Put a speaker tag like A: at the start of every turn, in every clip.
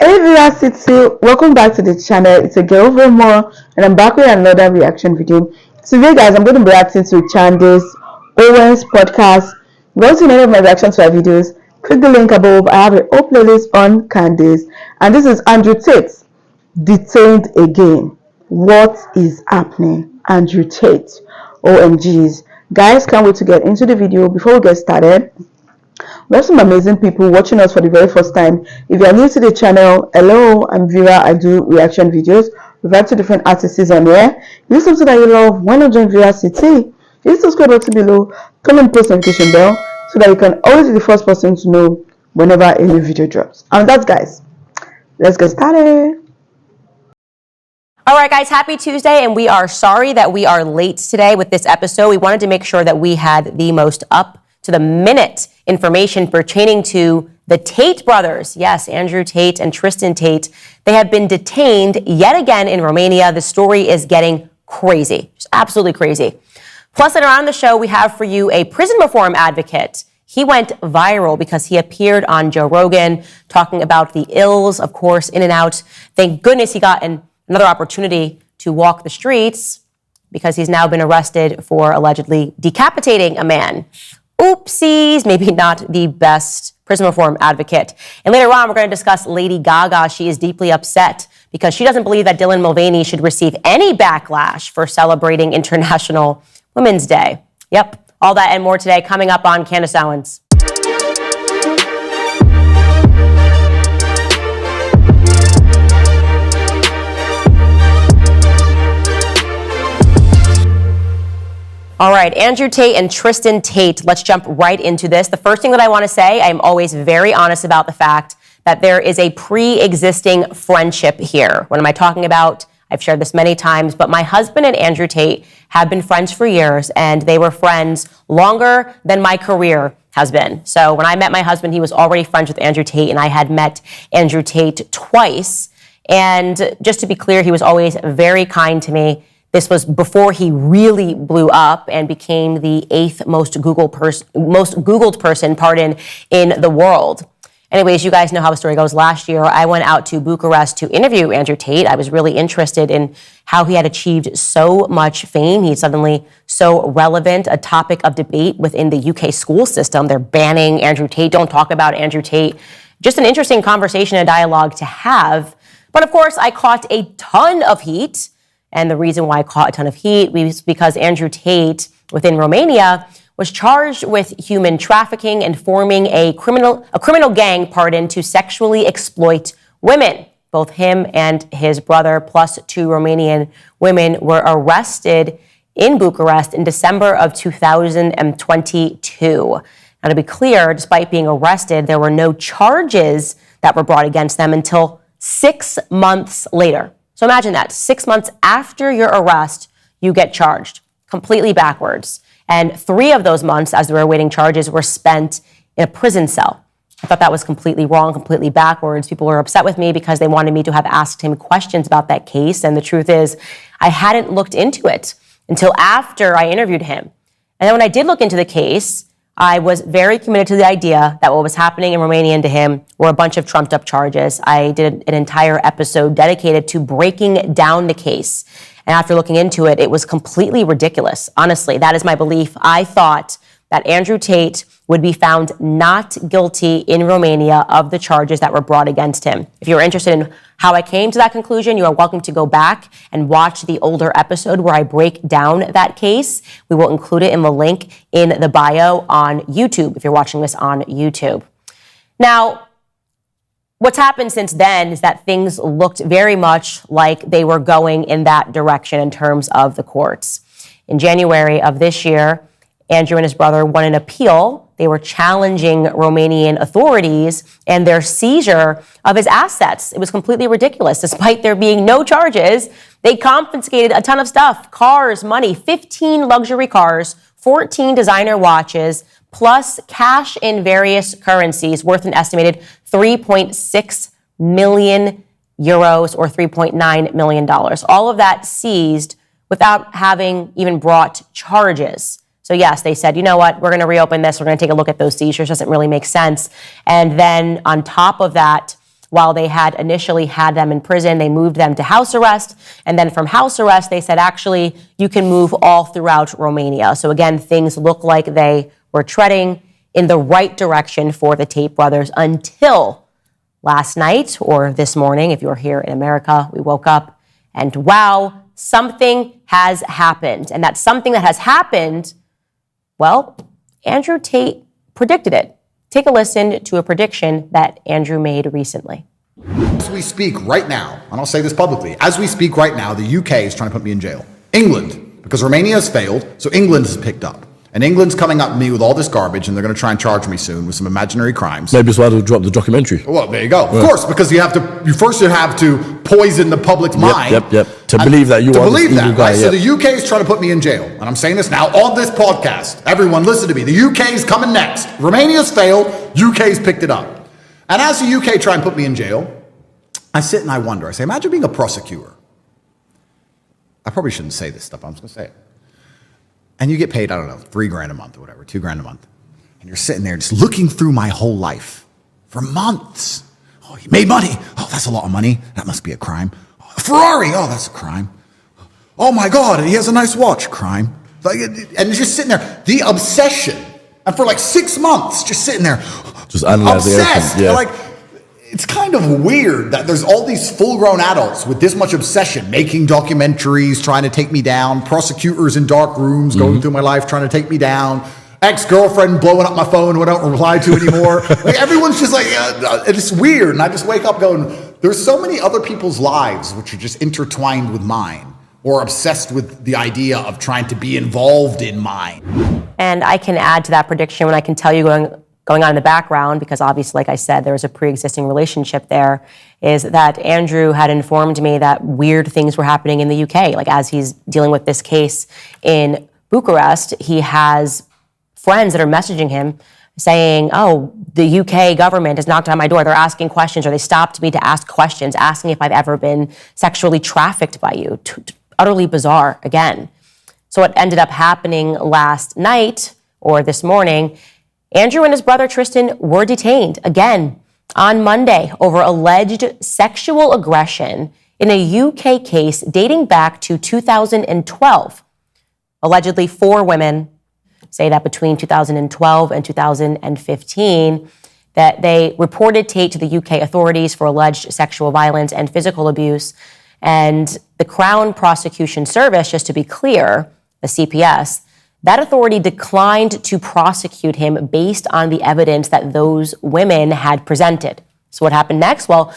A: Hey City, welcome back to the channel. It's a girl more, and I'm back with another reaction video. Today guys, I'm going to be reacting to Candace Owens podcast. Go to any of my reactions to our videos, click the link above. I have a whole playlist on Candace, and this is Andrew Tate Detained again. What is happening? Andrew Tate, OMGs. Guys, can't wait to get into the video. Before we get started, we have some amazing people watching us for the very first time. If you are new to the channel, hello, I'm Vera. I do reaction videos. We have 2 different artists on here. If this is something that you love, why not join Vera City? Hit the subscribe button below, turn on the post notification bell so that you can always be the first person to know whenever a new video drops. And that's guys, let's get started.
B: All right, guys, happy Tuesday, and we are sorry that we are late today with this episode. We wanted to make sure that we had the most up-to-the-minute information pertaining to the Tate brothers. Yes, Andrew Tate and Tristan Tate. They have been detained yet again in Romania. The story is getting crazy, just absolutely crazy. Plus, later on in the show, we have for you a prison reform advocate. He went viral because he appeared on Joe Rogan talking about the ills, of course, in and out. Thank goodness he got another opportunity to walk the streets because he's now been arrested for allegedly decapitating a man. Oopsies, maybe not the best prison reform advocate. And later on, we're going to discuss Lady Gaga. She is deeply upset because she doesn't believe that Dylan Mulvaney should receive any backlash for celebrating International Women's Day. Yep, all that and more today coming up on Candace Owens. All right, Andrew Tate and Tristan Tate, let's jump right into this. The first thing that I want to say, I'm always very honest about the fact that there is a pre-existing friendship here. What am I talking about? I've shared this many times, but my husband and Andrew Tate have been friends for years, and they were friends longer than my career has been. So when I met my husband, he was already friends with Andrew Tate, and I had met Andrew Tate twice. And just to be clear, he was always very kind to me. This was before he really blew up and became the 8th most Googled person, in the world. Anyways, you guys know how the story goes. Last year, I went out to Bucharest to interview Andrew Tate. I was really interested in how he had achieved so much fame. He's suddenly so relevant, a topic of debate within the UK school system. They're banning Andrew Tate. Don't talk about Andrew Tate. Just an interesting conversation and dialogue to have. But of course, I caught a ton of heat. And the reason why I caught a ton of heat was because Andrew Tate within Romania was charged with human trafficking and forming a criminal gang, to sexually exploit women. Both him and his brother, plus 2 Romanian women, were arrested in Bucharest in December of 2022. Now, to be clear, despite being arrested, there were no charges that were brought against them until 6 months later. So imagine that, 6 months after your arrest, you get charged, completely backwards. And 3 of those months, as they were awaiting charges, were spent in a prison cell. I thought that was completely wrong, completely backwards. People were upset with me because they wanted me to have asked him questions about that case. And the truth is, I hadn't looked into it until after I interviewed him. And then when I did look into the case, I was very committed to the idea that what was happening in Romania to him were a bunch of trumped up charges. I did an entire episode dedicated to breaking down the case. And after looking into it, it was completely ridiculous. Honestly, that is my belief. I thought that Andrew Tate would be found not guilty in Romania of the charges that were brought against him. If you're interested in how I came to that conclusion, you are welcome to go back and watch the older episode where I break down that case. We will include it in the link in the bio on YouTube if you're watching this on YouTube. Now, what's happened since then is that things looked very much like they were going in that direction in terms of the courts. In January of this year, Andrew and his brother won an appeal. They were challenging Romanian authorities and their seizure of his assets. It was completely ridiculous. Despite there being no charges, they confiscated a ton of stuff, cars, money, 15 luxury cars, 14 designer watches, plus cash in various currencies worth an estimated 3.6 million euros or $3.9 million. All of that seized without having even brought charges. So yes, they said, you know what, we're going to reopen this. We're going to take a look at those seizures. Doesn't really make sense. And then on top of that, while they had initially had them in prison, they moved them to house arrest. And then from house arrest, they said, actually, you can move all throughout Romania. So again, things look like they were treading in the right direction for the Tate brothers until last night, or this morning, if you're here in America. We woke up and wow, something has happened. And that something that has happened, well, Andrew Tate predicted it. Take a listen to a prediction that Andrew made recently.
C: As we speak right now, and I'll say this publicly, as we speak right now, the UK is trying to put me in jail. England, because Romania has failed, so England has picked up. And England's coming up at me with all this garbage, and they're going to try and charge me soon with some imaginary crimes.
D: Maybe it's why they'll drop the documentary.
C: Well, there you go. Of course, because you have to poison the public's mind.
D: Yep. To believe that you are this evil guy.
C: Right? So the UK is trying to put me in jail. And I'm saying this now on this podcast. Everyone listen to me. The UK is coming next. Romania's failed. UK's picked it up. And as the UK try and put me in jail, I sit and I wonder. I say, imagine being a prosecutor. I probably shouldn't say this stuff. I'm just going to say it. And you get paid, I don't know, $3,000 a month or whatever, $2,000 a month. And you're sitting there just looking through my whole life for months. Oh, he made money. Oh, that's a lot of money. That must be a crime. Oh, a Ferrari. Oh, that's a crime. Oh my God, he has a nice watch. Crime. Like, and just sitting there. The obsession. And for like 6 months, just sitting there.
D: Just analyzing
C: obsessed.
D: Yeah.
C: Like, it's kind of weird that there's all these full-grown adults with this much obsession, making documentaries, trying to take me down, prosecutors in dark rooms going through my life trying to take me down, ex-girlfriend blowing up my phone who I don't reply to anymore. Like, everyone's just like, it's weird. And I just wake up going, there's so many other people's lives which are just intertwined with mine or obsessed with the idea of trying to be involved in mine.
B: And I can add to that prediction when I can tell you going on in the background, because obviously, like I said, there was a pre-existing relationship there, is that Andrew had informed me that weird things were happening in the UK. Like, as he's dealing with this case in Bucharest, he has friends that are messaging him saying, oh, the UK government has knocked on my door. They're asking questions, or they stopped me to ask questions, asking if I've ever been sexually trafficked by you. Utterly bizarre, again. So what ended up happening last night, or this morning, Andrew and his brother Tristan were detained again on Monday over alleged sexual aggression in a UK case dating back to 2012. Allegedly, 4 women say that between 2012 and 2015 that they reported Tate to the UK authorities for alleged sexual violence and physical abuse. And the Crown Prosecution Service, just to be clear, the CPS, that authority declined to prosecute him based on the evidence that those women had presented. So what happened next? Well,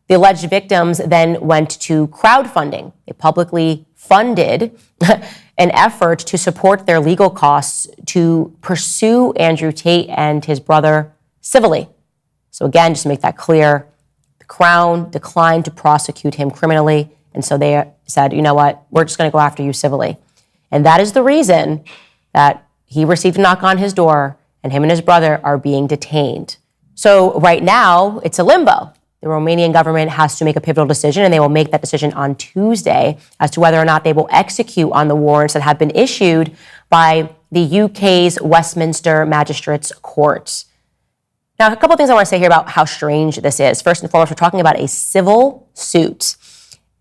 B: the alleged victims then went to crowdfunding. They publicly funded an effort to support their legal costs to pursue Andrew Tate and his brother civilly. So again, just to make that clear, the Crown declined to prosecute him criminally. And so they said, you know what, we're just going to go after you civilly. And that is the reason that he received a knock on his door and him and his brother are being detained. So right now, it's a limbo. The Romanian government has to make a pivotal decision, and they will make that decision on Tuesday as to whether or not they will execute on the warrants that have been issued by the UK's Westminster Magistrates Court. Now, a couple of things I want to say here about how strange this is. First and foremost, we're talking about a civil suit.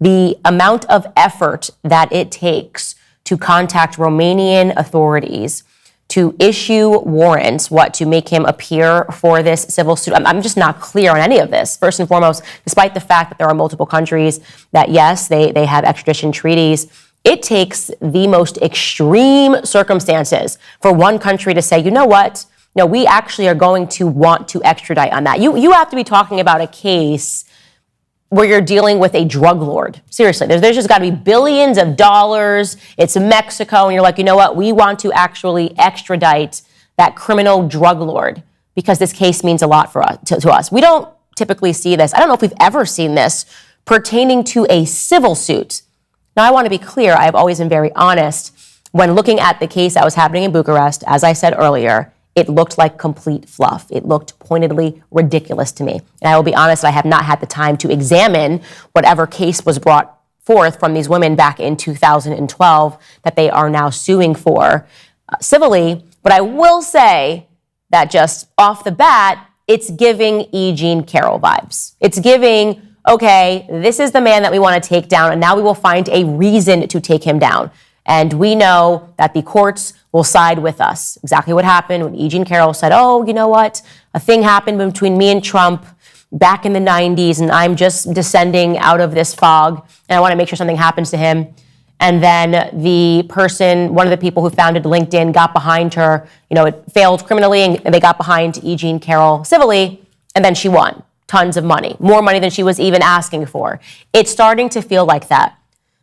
B: The amount of effort that it takes to contact Romanian authorities to issue warrants, to make him appear for this civil suit. I'm just not clear on any of this. First and foremost, despite the fact that there are multiple countries that, yes, they have extradition treaties, it takes the most extreme circumstances for one country to say, you know what, no, we actually are going to want to extradite on that. You have to be talking about a case where you're dealing with a drug lord. Seriously, there's just got to be billions of dollars. It's Mexico, and you're like, you know what? We want to actually extradite that criminal drug lord because this case means a lot for us, to us. We don't typically see this. I don't know if we've ever seen this pertaining to a civil suit. Now, I want to be clear. I've always been very honest. When looking at the case that was happening in Bucharest, as I said earlier, it looked like complete fluff. It looked pointedly ridiculous to me. And I will be honest, I have not had the time to examine whatever case was brought forth from these women back in 2012 that they are now suing for civilly. But I will say that just off the bat, it's giving E. Jean Carroll vibes. It's giving, okay, this is the man that we want to take down, and now we will find a reason to take him down. And we know that the courts will side with us. Exactly what happened when E. Jean Carroll said, oh, you know what? A thing happened between me and Trump back in the 90s, and I'm just descending out of this fog, and I want to make sure something happens to him. And then the person, one of the people who founded LinkedIn, got behind her. It failed criminally, and they got behind E. Jean Carroll civilly, and then she won tons of money, more money than she was even asking for. It's starting to feel like that.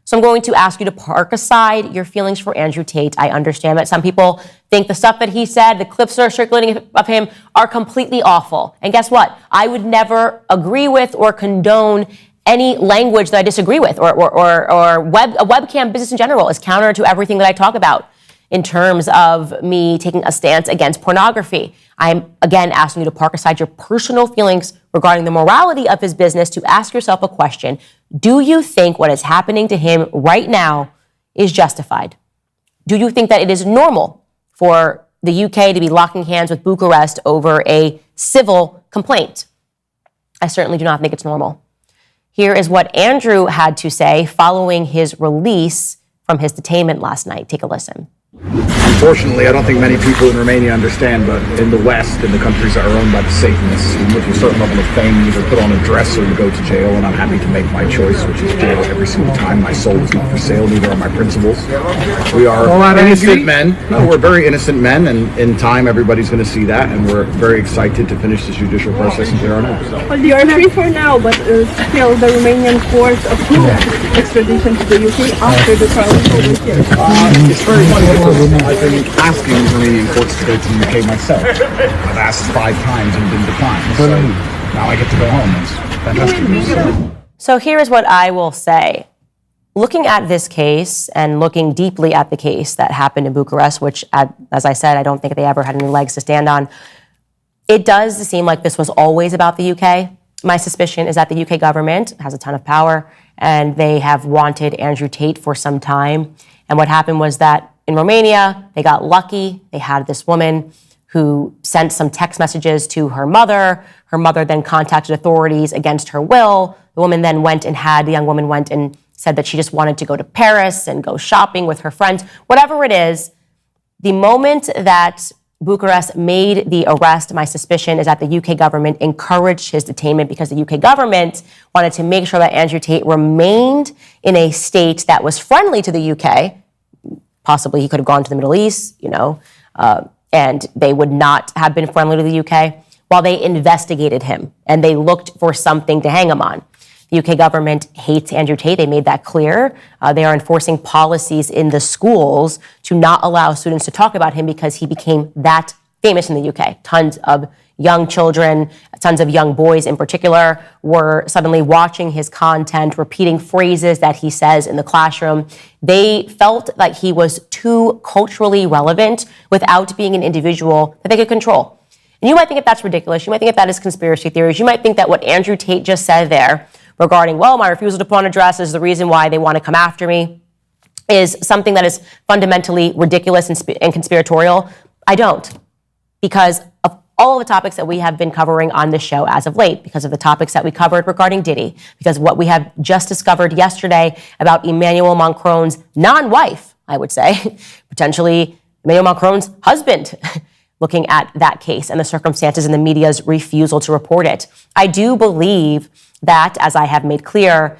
B: So I'm going to ask you to park aside your feelings for Andrew Tate. I understand that some people think the stuff that he said, the clips that are circulating of him, are completely awful. And guess what? I would never agree with or condone any language that I disagree with, or a webcam business in general is counter to everything that I talk about in terms of me taking a stance against pornography. I'm, again, asking you to park aside your personal feelings regarding the morality of his business to ask yourself a question. Do you think what is happening to him right now is justified? Do you think that it is normal for the UK to be locking hands with Bucharest over a civil complaint? I certainly do not think it's normal. Here is what Andrew had to say following his release from his detainment last night. Take a listen.
E: Unfortunately, I don't think many people in Romania understand, but in the West, in the countries that are owned by the Satanists, with a certain level of fame, you either put on a dress or you go to jail, and I'm happy to make my choice, which is jail every single time. My soul is not for sale, neither are my principles. We are innocent men. No, we're very innocent men, and in time, everybody's going to see that, and we're very excited to finish this judicial process and clear our names.
F: Well, you are free for now, but still the Romanian courts approved extradition to the UK after the trial is over here.
E: It's very funny because I've been asking Romanian courts to go to the UK myself. I've asked 5 times and been declined. So now I get to go home. It's fantastic.
B: So here is what I will say. Looking at this case and looking deeply at the case that happened in Bucharest, which, as I said, I don't think they ever had any legs to stand on, it does seem like this was always about the UK. My suspicion is that the UK government has a ton of power, and they have wanted Andrew Tate for some time. And what happened was that in Romania, they got lucky. They had this woman who sent some text messages to her mother. Her mother then contacted authorities against her will. The young woman went and said that she just wanted to go to Paris and go shopping with her friends. Whatever it is, the moment that Bucharest made the arrest, my suspicion is that the UK government encouraged his detainment because the UK government wanted to make sure that Andrew Tate remained in a state that was friendly to the UK. Possibly he could have gone to the Middle East, and they would not have been friendly to the UK while they investigated him and they looked for something to hang him on. The UK government hates Andrew Tate. They made that clear. They are enforcing policies in the schools to not allow students to talk about him because he became that famous in the UK. Tons of young children, tons of young boys in particular, were suddenly watching his content, repeating phrases that he says in the classroom. They felt like he was too culturally relevant without being an individual that they could control. And you might think that that's ridiculous. You might think that that is conspiracy theories. You might think that what Andrew Tate just said there regarding, well, my refusal to put on a dress is the reason why they want to come after me, is something that is fundamentally ridiculous and conspiratorial. I don't. Because of all of the topics that we have been covering on this show as of late, because of the topics that we covered regarding Diddy, because of what we have just discovered yesterday about Emmanuel Macron's non-wife, I would say, potentially Emmanuel Macron's husband, looking at that case and the circumstances and the media's refusal to report it. I do believe that, as I have made clear,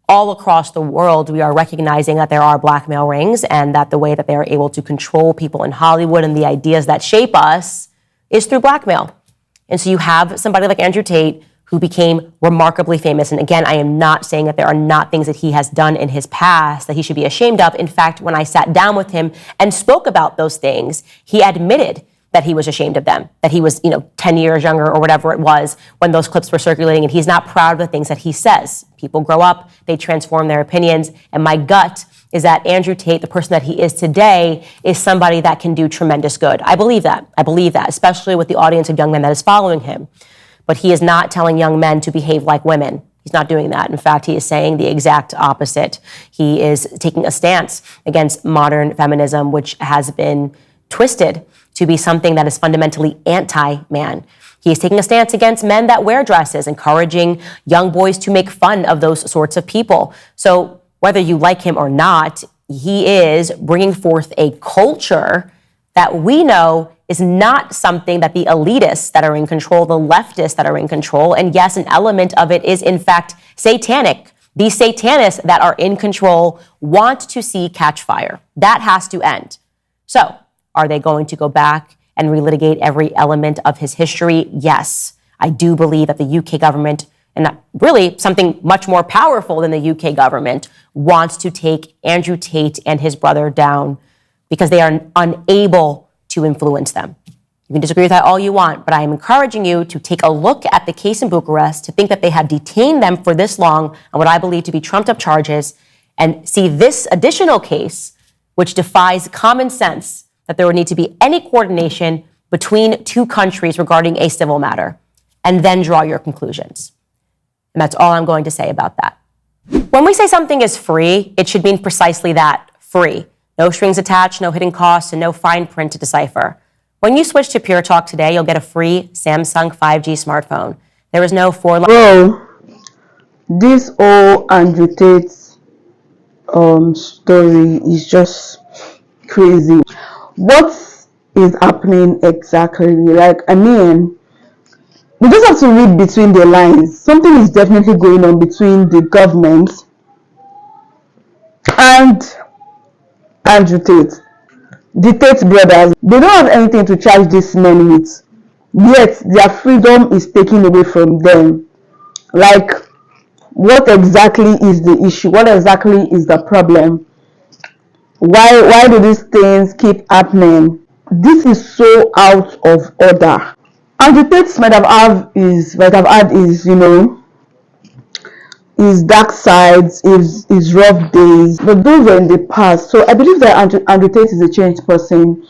B: all across the world, we are recognizing that there are blackmail rings and that the way that they are able to control people in Hollywood and the ideas that shape us is through blackmail. And so you have somebody like Andrew Tate who became remarkably famous. And again, I am not saying that there are not things that he has done in his past that he should be ashamed of. In fact, when I sat down with him and spoke about those things, he admitted that he was ashamed of them, that he was, 10 years younger or whatever it was when those clips were circulating, and he's not proud of the things that he says. People grow up, they transform their opinions, and my gut is that Andrew Tate, the person that he is today, is somebody that can do tremendous good. I believe that, especially with the audience of young men that is following him. But he is not telling young men to behave like women. He's not doing that. In fact, he is saying the exact opposite. He is taking a stance against modern feminism, which has been twisted to be something that is fundamentally anti-man. He is taking a stance against men that wear dresses, encouraging young boys to make fun of those sorts of people. So whether you like him or not, he is bringing forth a culture that we know is not something that the elitists that are in control, the leftists that are in control, and yes, an element of it is in fact satanic. These satanists that are in control want to see catch fire. That has to end. So, are they going to go back and relitigate every element of his history? Yes. I do believe that the UK government, and really something much more powerful than the UK government, wants to take Andrew Tate and his brother down because they are unable to influence them. You can disagree with that all you want, but I am encouraging you to take a look at the case in Bucharest, to think that they have detained them for this long on what I believe to be trumped up charges, and see this additional case, which defies common sense, that there would need to be any coordination between two countries regarding a civil matter, and then draw your conclusions. And that's all I'm going to say about that. When we say something is free, it should mean precisely that, free. No strings attached, no hidden costs, and no fine print to decipher. When you switch to Pure Talk today, you'll get a free Samsung 5G smartphone. There is no
A: Bro, this whole Andrew Tate story is just crazy. What is happening exactly? Like, I mean, we just have to read between the lines. Something is definitely going on between the government and Andrew Tate. The Tate brothers, they don't have anything to charge these men with, yet their freedom is taken away from them. Like, what exactly is the issue? What exactly is the problem? Why do these things keep happening? This is so out of order. Andrew Tate might have had his dark sides, his rough days, but those were in the past. So I believe that Andrew Tate is a changed person,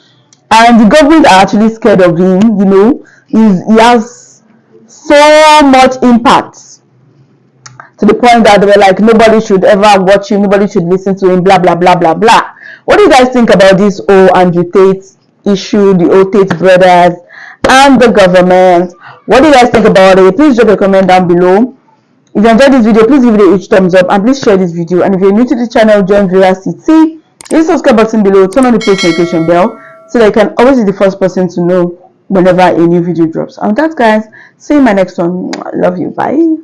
A: and the government are actually scared of him. He has so much impact, to the point that they were like, nobody should ever watch him, nobody should listen to him, blah blah blah blah blah. What do you guys think about this whole Andrew Tate issue, the old Tate brothers and the government? What do you guys think about it? Please drop a comment down below. If you enjoyed this video, please give it a huge thumbs up, and please share this video. And if you're new to the channel, join Veracity. Hit the subscribe button below, turn on the post notification bell, so that you can always be the first person to know whenever a new video drops. And with that, guys, see you in my next one. Love you. Bye.